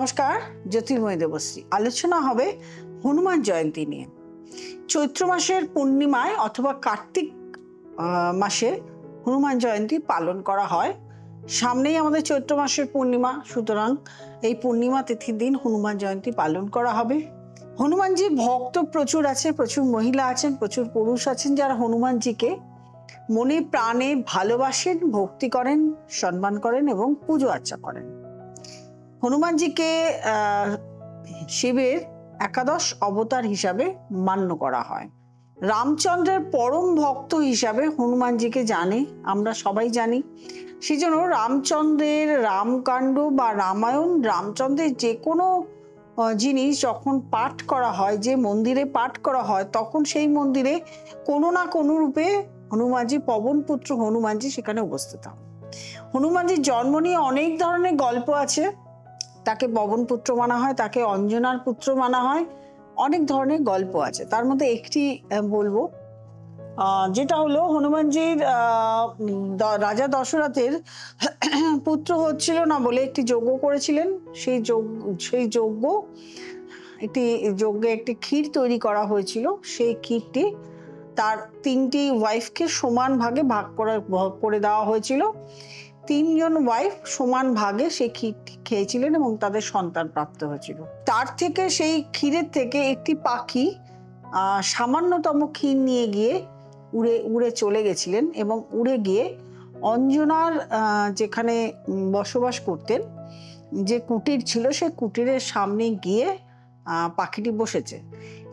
নমস্কার, জ্যোতির্ময় দেবশ্রী। আলোচনা হবে হনুমান জয়ন্তী নিয়ে। চৈত্র মাসের পূর্ণিমায় অথবা কার্তিক মাসে হনুমান জয়ন্তী পালন করা হয়। সামনেই আমাদের চৈত্র মাসের পূর্ণিমা, সুতরাং এই পূর্ণিমা তিথির দিন হনুমান জয়ন্তী পালন করা হবে। হনুমানজির ভক্ত প্রচুর আছে, প্রচুর মহিলা আছেন, প্রচুর পুরুষ আছেন যারা হনুমানজিকে মনে প্রাণে ভালোবাসেন, ভক্তি করেন, সম্মান করেন এবং পুজো আর্চা করেন। হনুমানজিকে শিবের একাদশ অবতার হিসাবে মান্য করা হয়। রামচন্দ্রের পরম ভক্ত হিসাবে হনুমানজিকে জানে, আমরা সবাই জানি। সেজন্য রামচন্দ্রের রামকাণ্ড বা রামায়ণ, রামচন্দ্রের যে কোনো জিনিস যখন পাঠ করা হয়, যে মন্দিরে পাঠ করা হয়, তখন সেই মন্দিরে কোনো না কোনো রূপে হনুমানজি, পবনপুত্র হনুমানজি সেখানে উপস্থিত হন। হনুমানজির জন্ম নিয়ে অনেক ধরনের গল্প আছে। তাকে পবনপুত্র মানা হয়, তাকে অঞ্জনার পুত্র মানা হয়, অনেক ধরনের গল্প আছে। তার মধ্যে একটি বলবো, যেটা হলো হনুমানজির রাজা দশরথের পুত্র হচ্ছিল না বলে একটি যজ্ঞ করেছিলেন। সেই যজ্ঞে একটি ক্ষীর তৈরি করা হয়েছিল। সেই ক্ষীরটি তার তিনটি ওয়াইফকে সমান ভাগে ভাগ করে দেওয়া হয়েছিল। তিনজন ওয়াইফ সমান ভাগে সেই ক্ষীরটি খেয়েছিলেন এবং তাদের সন্তান প্রাপ্ত হয়েছিল। তার থেকে, সেই ক্ষীরের থেকে একটি পাখি সামান্যতম ক্ষীর নিয়ে গিয়ে উড়ে চলে গেছিলেন এবং উড়ে গিয়ে অঞ্জনার যেখানে বসবাস করতেন, যে কুটির ছিল, সেই কুটিরের সামনে গিয়ে পাখিটি বসেছে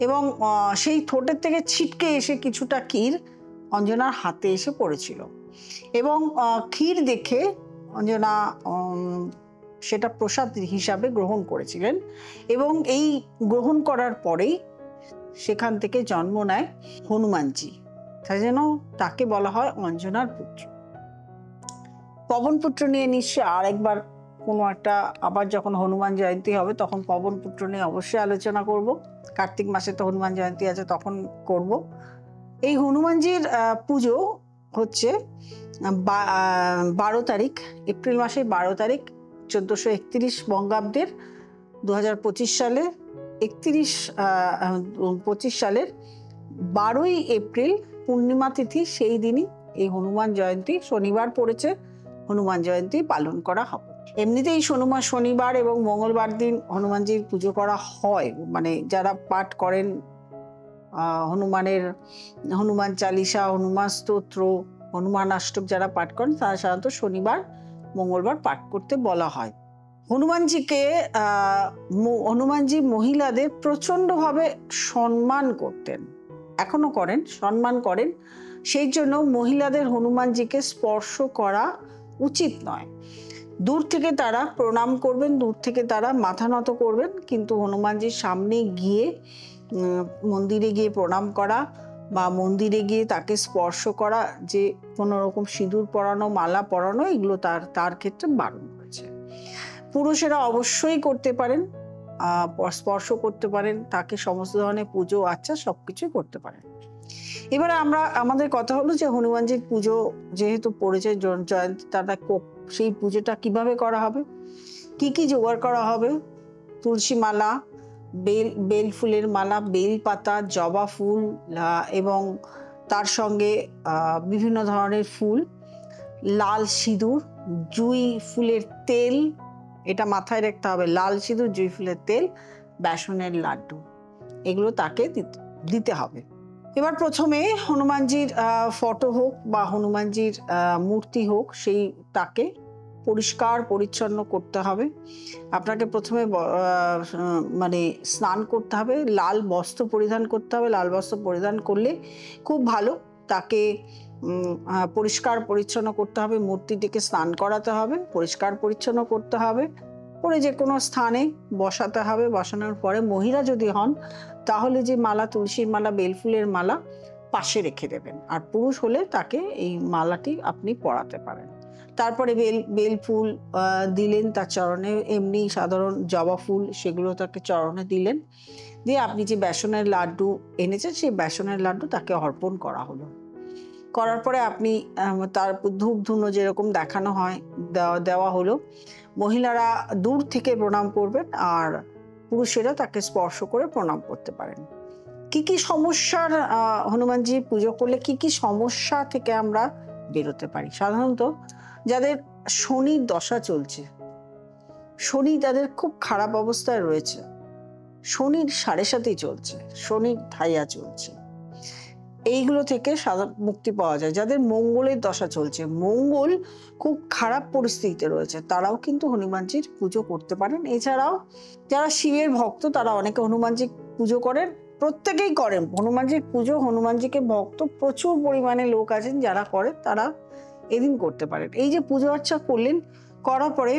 এবং সেই ঠোঁটের থেকে ছিটকে এসে কিছুটা ক্ষীর অঞ্জনার হাতে এসে পড়েছিল এবং ক্ষীর দেখে অঞ্জনা সেটা প্রসাদ হিসাবে গ্রহণ করেছিলেন এবং এই গ্রহণ করার পরেই সেখান থেকে জন্ম নেয় হনুমানজি। তাই জন্য তাকে বলা হয় অঞ্জনার পুত্র। পবনপুত্র নিয়ে নিশ্চয়ই আরেকবার কোনো একটা, আবার যখন হনুমান জয়ন্তী হবে তখন পবনপুত্র নিয়ে অবশ্যই আলোচনা করব। কার্তিক মাসে তো হনুমান জয়ন্তী আছে, তখন করব। এই হনুমানজির পুজো হচ্ছে 12 তারিখ, এপ্রিল মাসের 12 তারিখ 1431 বঙ্গাব্দের 2025 সালে 25 সালের 12ই এপ্রিল পূর্ণিমা তিথি। সেই দিনই এই হনুমান জয়ন্তী, শনিবার পড়েছে, হনুমান জয়ন্তী পালন করা হবে। এমনিতেই শনিবার এবং মঙ্গলবার দিন হনুমানজির পুজো করা হয়। মানে যারা পাঠ করেন হনুমান চালিসা, হনুমান স্তোত্র, হনুমান অষ্টক যারা পাঠ করেন, তারা সাধারণত শনিবার মঙ্গলবার পাঠ করতে বলা হয়। হনুমানজি মহিলাদের প্রচণ্ডভাবে সম্মান করতেন, এখনো করেন, সম্মান করেন। সেই জন্য মহিলাদের হনুমানজিকে স্পর্শ করা উচিত নয়। দূর থেকে তারা প্রণাম করবেন, দূর থেকে তারা মাথা নত করবেন, কিন্তু হনুমানজির সামনে গিয়ে মন্দিরে গিয়ে প্রণাম করা বা মন্দিরে গিয়ে তাকে স্পর্শ করা, যে কোনো রকম সিঁদুর পরানো, মালা পরানো, এগুলো তার ক্ষেত্রে বারণ করেছে। পুরুষেরা অবশ্যই করতে পারেন, স্পর্শ করতে পারেন, তাকে সমস্ত ধরনের পুজো আচ্ছা সবকিছুই করতে পারেন। এবারে আমাদের কথা হলো যে হনুমানজির পুজো যেহেতু পড়েছে জয়ন্তী, সেই পুজোটা কিভাবে করা হবে, কি কি জোগাড় করা হবে? তুলসী মালা, বেল ফুলের মালা, বেল পাতা, জবা ফুল এবং তার সঙ্গে বিভিন্ন ধরনের ফুল, লাল সিঁদুর, জুঁই ফুলের তেল, এটা মাথায় রাখতে হবে, লাল সিঁদুর, জুঁই ফুলের তেল, বেসনের লাড্ডু, এগুলো তাকে দিতে হবে। এবার প্রথমে হনুমানজির ফটো হোক বা হনুমানজির মূর্তি হোক, তাকে পরিষ্কার পরিচ্ছন্ন করতে হবে। আপনাকে প্রথমে মানে স্নান করতে হবে, লাল বস্ত্র পরিধান করতে হবে। লাল বস্ত্র পরিধান করলে খুব ভালো। তাকে পরিষ্কার পরিচ্ছন্ন করতে হবে, মূর্তিটিকে স্নান করাতে হবে, পরিষ্কার পরিচ্ছন্ন করতে হবে, করে যে কোনো স্থানে বসাতে হবে। বসানোর পরে মহিলা যদি হন তাহলে যে মালা, তুলসীর মালা, বেলফুলের মালা পাশে রেখে দেবেন, আর পুরুষ হলে তাকে এই মালাটি আপনি পরাতে পারেন। তারপরে বেল ফুল দিলেন তার চরণে, এমনি সাধারণ জবা ফুল, সেগুলো তাকে চরণে দিলেন, দিয়ে আপনি যে বেসনের লাড্ডু এনেছেন সেই বেসনের লাড্ডু তাকে অর্পণ করা হলো। করার পরে আপনি তার ধূপ ধুনো যেরকম দেখানো হয় দেওয়া হলো। মহিলারা দূর থেকে প্রণাম করবেন আর পুরুষেরা তাকে স্পর্শ করে প্রণাম করতে পারেন। কি কি সমস্যার হনুমানজি পুজো করলে কি কি সমস্যা থেকে আমরা বেরোতে পারি? সাধারণত যাদের শনির দশা চলছে, শনি তাদের খুব খারাপ অবস্থায় রয়েছে, শনির 7.5 চলছে, শনির ধাইয়া চলছে, এইগুলো থেকে মুক্তি পাওয়া যায়। যাদের মঙ্গলের দশা চলছে, মঙ্গল খুব খারাপ পরিস্থিতিতে রয়েছে, তারাও কিন্তু হনুমানজির পুজো করতে পারেন। এছাড়াও যারা শিবের ভক্ত তারা অনেকে হনুমানজি পুজো করেন, প্রত্যেকেই করেন হনুমানজির পুজো। হনুমানজিকে ভক্ত প্রচুর পরিমাণে লোক আছেন যারা করে, তারা এদিন করতে পারেন। এই যে পুজো আর্চা করলেন, করার পরে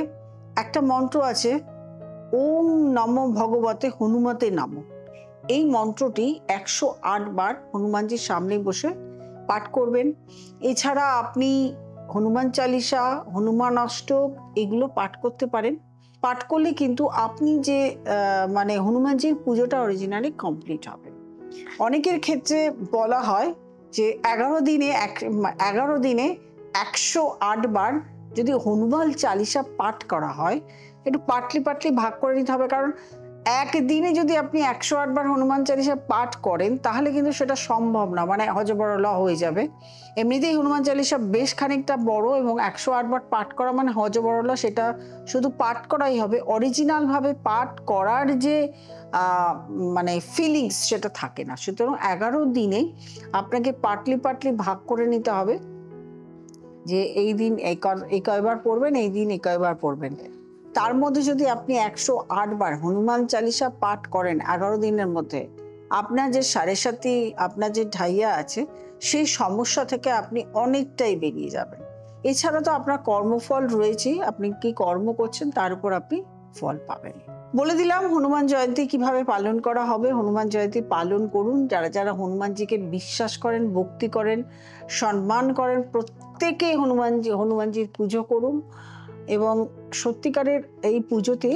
একটা মন্ত্র আছে, ওম নমো ভগবতে হনুমতে নমঃ। এই মন্ত্রটি 108 বার হনুমানজির সামনে বসে পাঠ করবেন। এছাড়া আপনি হনুমান চালিসা, হনুমান অষ্টক এগুলো পাঠ করতে পারেন। পাঠ করলে কিন্তু আপনি যে মানে হনুমানজির পুজোটা অরিজিনালি কমপ্লিট হবে। অনেকের ক্ষেত্রে বলা হয় যে 11 দিনে 108 বার যদি হনুমান চালিসা পাঠ করা হয়, একটু পাটলি ভাগ করে নিতে হবে। কারণ একদিনে যদি আপনি 108 বার হনুমান চালিসা পাঠ করেন তাহলে কিন্তু সেটা সম্ভব না, মানে হজবরল হয়ে যাবে। এমনিতেই হনুমান চালিসা বেশ খানিকটা বড় এবং 108 বার পাঠ করা মানে হজবরল, সেটা শুধু পাঠ করাই হবে, অরিজিনাল ভাবে পাঠ করার যে মানে ফিলিংস সেটা থাকে না। সুতরাং 11 দিনে আপনাকে পাটলি ভাগ করে নিতে হবে যে এই দিন এই কয়বার পড়বেন, এই দিন এই কয়বার পড়বেন। তার মধ্যে যদি আপনি 108 বার হনুমান চালিসা পাঠ করেন 11 দিনের মধ্যে, আপনার যে 7.5, আপনার যে ঢাইয়া আছে, সেই সমস্যা থেকে আপনি অনেকটাই বেরিয়ে যাবেন। এছাড়া তো আপনার কর্মফল রয়েছে, আপনি কি কর্ম করছেন তার উপর আপনি ফল পাবেন। বলে দিলাম হনুমান জয়ন্তী কিভাবে পালন করা হবে। হনুমান জয়ন্তী পালন করুন। যারা যারা হনুমানজিকে বিশ্বাস করেন, ভক্তি করেন, সম্মান করেন, প্রত্যেকে হনুমানজির পুজো করুন এবং সত্যিকারের এই পুজোতে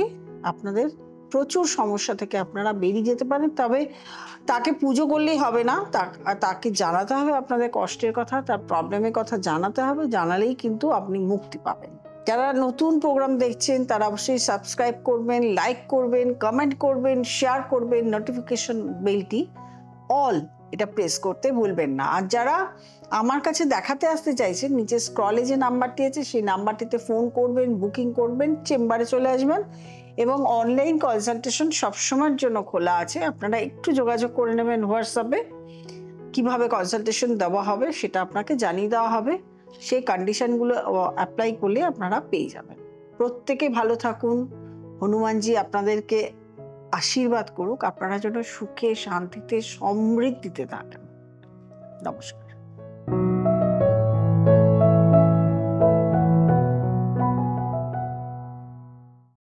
আপনাদের প্রচুর সমস্যা থেকে আপনারা বেরিয়ে যেতে পারেন। তবে তাকে পুজো করলেই হবে না, তাকে জানাতে হবে আপনাদের কষ্টের কথা, তার প্রবলেমের কথা জানাতে হবে, জানালেই কিন্তু আপনি মুক্তি পাবেন। যারা নতুন প্রোগ্রাম দেখছেন তারা অবশ্যই সাবস্ক্রাইব করবেন, লাইক করবেন, কমেন্ট করবেন, শেয়ার করবেন, নোটিফিকেশন বেলটি অল এটা প্রেস করতে ভুলবেন না। আর যারা আমার কাছে দেখাতে আসতে চাইছেন, নিচে স্ক্রলে যে নাম্বারটি আছে সেই নাম্বারটিতে ফোন করবেন, বুকিং করবেন, চেম্বারে চলে আসবেন এবং অনলাইন কনসালটেশন সবসময়ের জন্য খোলা আছে। আপনারা একটু যোগাযোগ করে নেবেন হোয়াটসঅ্যাপে, কিভাবে কনসালটেশন দেওয়া হবে সেটা আপনাকে জানিয়ে দেওয়া হবে। সেই কন্ডিশনগুলো অ্যাপ্লাই করলে আপনারা পেয়ে যাবেন। প্রত্যেকে ভালো থাকুন, হনুমানজি আপনাদেরকে আশীর্বাদ করুক, আপনারা যেন সুখে শান্তিতে সমৃদ্ধিতে থাকেন। নমস্কার।